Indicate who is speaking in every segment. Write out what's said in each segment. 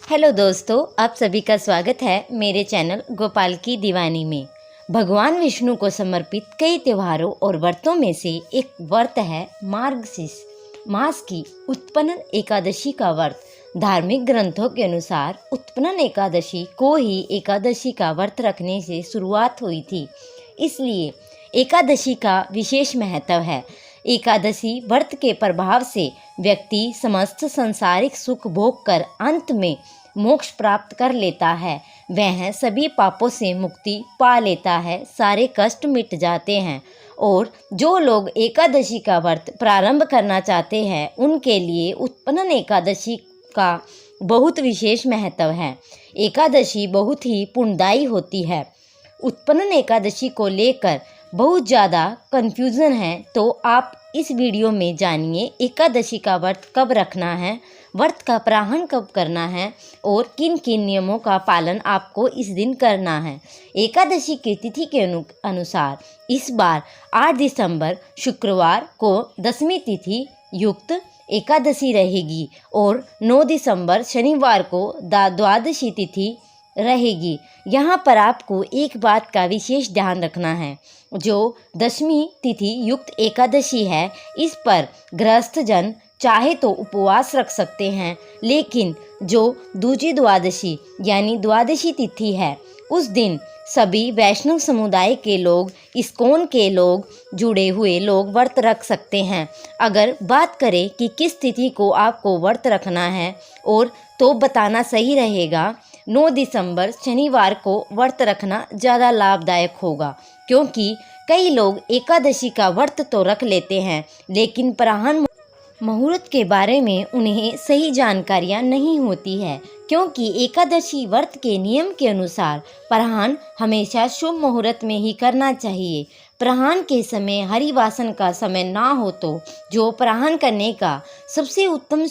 Speaker 1: Hello दोस्तों, आप सभी का स्वागत है मेरे चैनल गोपाल की दीवानी में। भगवान विष्णु को समर्पित कई त्योहारों और व्रतों में से एक व्रत है मार्गशीर्ष मास की उत्पन्न एकादशी का व्रत। धार्मिक ग्रंथों के अनुसार उत्पन्न एकादशी को ही एकादशी का व्रत रखने से शुरुआत हुई थी, इसलिए एकादशी का विशेष महत्व है। एकादशी व्रत के प्रभाव से व्यक्ति समस्त संसारिक सुख भोग कर अंत में मोक्ष प्राप्त कर लेता है। वह सभी पापों से मुक्ति पा लेता है, सारे कष्ट मिट जाते हैं। और जो लोग एकादशी का व्रत प्रारंभ करना चाहते हैं उनके लिए उत्पन्न एकादशी का बहुत विशेष महत्व है। एकादशी बहुत ही पुण्यदायी होती है। उत्पन्न एकादशी को लेकर बहुत ज़्यादा कन्फ्यूज़न है, तो आप इस वीडियो में जानिए एकादशी का व्रत कब रखना है, व्रत का प्रारंभ कब करना है और किन किन नियमों का पालन आपको इस दिन करना है। एकादशी की तिथि के अनुसार इस बार 8 दिसंबर शुक्रवार को दशमी तिथि युक्त एकादशी रहेगी और 9 दिसंबर शनिवार को द्वादशी तिथि रहेगी। यहाँ पर आपको एक बात का विशेष ध्यान रखना है, जो दशमी तिथि युक्त एकादशी है, इस पर गृहस्थ जन चाहे तो उपवास रख सकते हैं, लेकिन जो दूजी द्वादशी यानी द्वादशी तिथि है उस दिन सभी वैष्णव समुदाय के लोग, इस्कॉन के लोग, जुड़े हुए लोग व्रत रख सकते हैं। अगर बात करें कि किस तिथि को आपको व्रत रखना है और तो बताना सही रहेगा, 9 दिसंबर शनिवार को व्रत रखना ज़्यादा लाभदायक होगा, क्योंकि कई लोग एकादशी का व्रत तो रख लेते हैं लेकिन प्रारंभ मुहूर्त के बारे में उन्हें सही जानकारियां नहीं होती है। क्योंकि एकादशी व्रत के नियम के अनुसार प्रारंभ हमेशा शुभ मुहूर्त में ही करना चाहिए। प्रारंभ के समय हरिवासन का समय ना हो तो जो प्रारंभ करने का सबसे उत्तम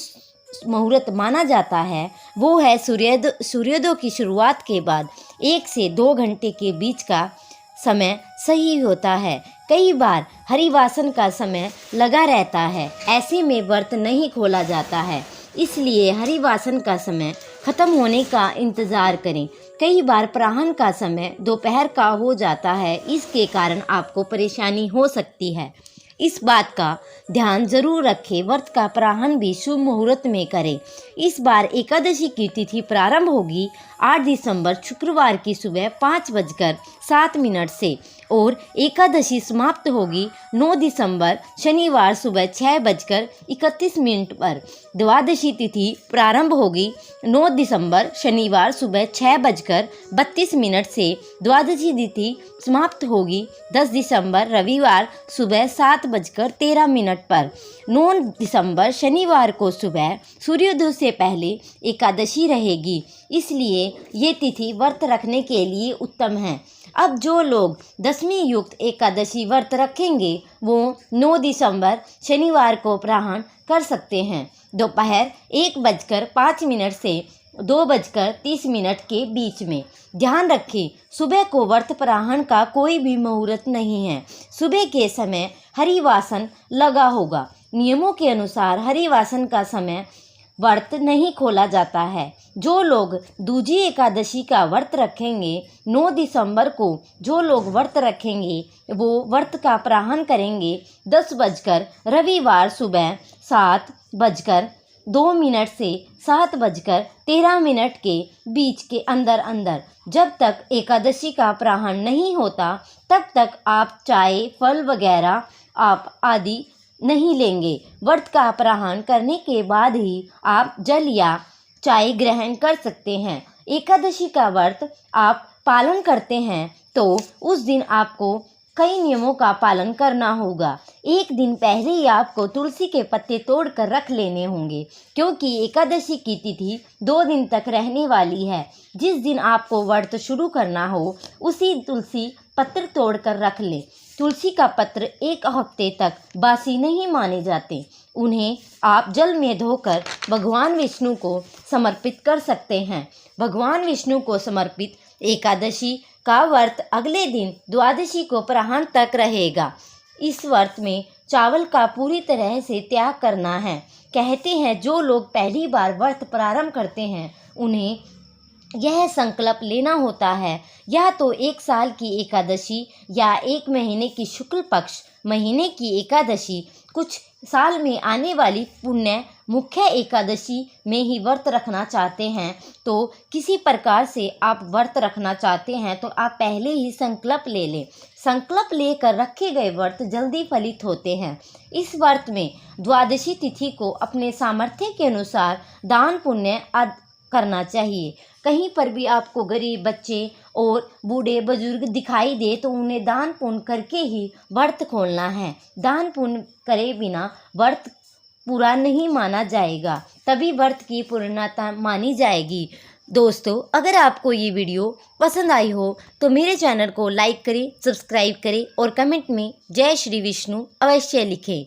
Speaker 1: मुहूर्त माना जाता है वो है सूर्योदय की शुरुआत के बाद 1 से 2 घंटे के बीच का समय सही होता है। कई बार हरिवासन का समय लगा रहता है, ऐसे में व्रत नहीं खोला जाता है, इसलिए हरिवासन का समय खत्म होने का इंतज़ार करें। कई बार प्रारंभ का समय दोपहर का हो जाता है, इसके कारण आपको परेशानी हो सकती है। इस बात का ध्यान जरूर रखें, व्रत का प्रारंभ भी शुभ मुहूर्त में करें। इस बार एकादशी की तिथि प्रारंभ होगी 8 दिसंबर शुक्रवार की सुबह 5:07 से और एकादशी समाप्त होगी 9 दिसंबर शनिवार सुबह 6:31 पर। द्वादशी तिथि प्रारंभ होगी 9 दिसंबर शनिवार सुबह 6:32 से। द्वादशी तिथि समाप्त होगी 10 दिसंबर रविवार सुबह 7:13 पर। 9 दिसंबर शनिवार को सुबह सूर्योदय से पहले एकादशी रहेगी, इसलिए ये तिथि व्रत रखने के लिए उत्तम है। अब जो लोग दशमी युक्त एकादशी व्रत रखेंगे वो 9 दिसंबर शनिवार को प्रारंभ कर सकते हैं दोपहर 1:05 से 2:30 के बीच में। ध्यान रखें, सुबह को व्रत प्रारंभ का कोई भी मुहूर्त नहीं है। सुबह के समय हरिवासन लगा होगा। नियमों के अनुसार हरिवासन का समय व्रत नहीं खोला जाता है। जो लोग दूजी एकादशी का व्रत रखेंगे 9 दिसंबर को, जो लोग व्रत रखेंगे वो व्रत का प्रारंभ करेंगे 10 बजकर रविवार सुबह 7:02 से 7:13 के बीच के अंदर। जब तक एकादशी का प्रारंभ नहीं होता तब तक आप चाय फल वगैरह आप आदि नहीं लेंगे। व्रत का प्रारंभ करने के बाद ही आप जल या चाय ग्रहण कर सकते हैं। एकादशी का व्रत आप पालन करते हैं तो उस दिन आपको कई नियमों का पालन करना होगा। एक दिन पहले ही आपको तुलसी के पत्ते तोड़कर रख लेने होंगे, क्योंकि एकादशी की तिथि 2 दिन तक रहने वाली है। जिस दिन आपको व्रत शुरू करना हो उसी तुलसी पत्र तोड़कर रख ले। तुलसी का पत्र 1 हफ्ते तक बासी नहीं माने जाते। उन्हें आप जल में धोकर भगवान विष्णु को समर्पित कर सकते हैं। भगवान विष्णु को समर्पित एकादशी का व्रत अगले दिन द्वादशी को प्रारंभ तक रहेगा। इस व्रत में चावल का पूरी तरह से त्याग करना है। कहते हैं जो लोग पहली बार व्रत प्रारंभ करते हैं उन्हें यह संकल्प लेना होता है, या तो 1 साल की एकादशी या 1 महीने की शुक्ल पक्ष महीने की एकादशी, कुछ साल में आने वाली पुण्य मुख्य एकादशी में ही व्रत रखना चाहते हैं तो किसी प्रकार से आप व्रत रखना चाहते हैं तो आप पहले ही संकल्प ले लें। संकल्प लेकर रखे गए व्रत जल्दी फलित होते हैं। इस व्रत में द्वादशी तिथि को अपने सामर्थ्य के अनुसार दान पुण्य करना चाहिए। कहीं पर भी आपको गरीब बच्चे और बूढ़े बुजुर्ग दिखाई दे तो उन्हें दान पुण्य करके ही व्रत खोलना है। दान पुण्य करे बिना व्रत पूरा नहीं माना जाएगा, तभी व्रत की पूर्णता मानी जाएगी। दोस्तों, अगर आपको ये वीडियो पसंद आई हो तो मेरे चैनल को लाइक करें, सब्सक्राइब करें और कमेंट में जय श्री विष्णु अवश्य लिखें।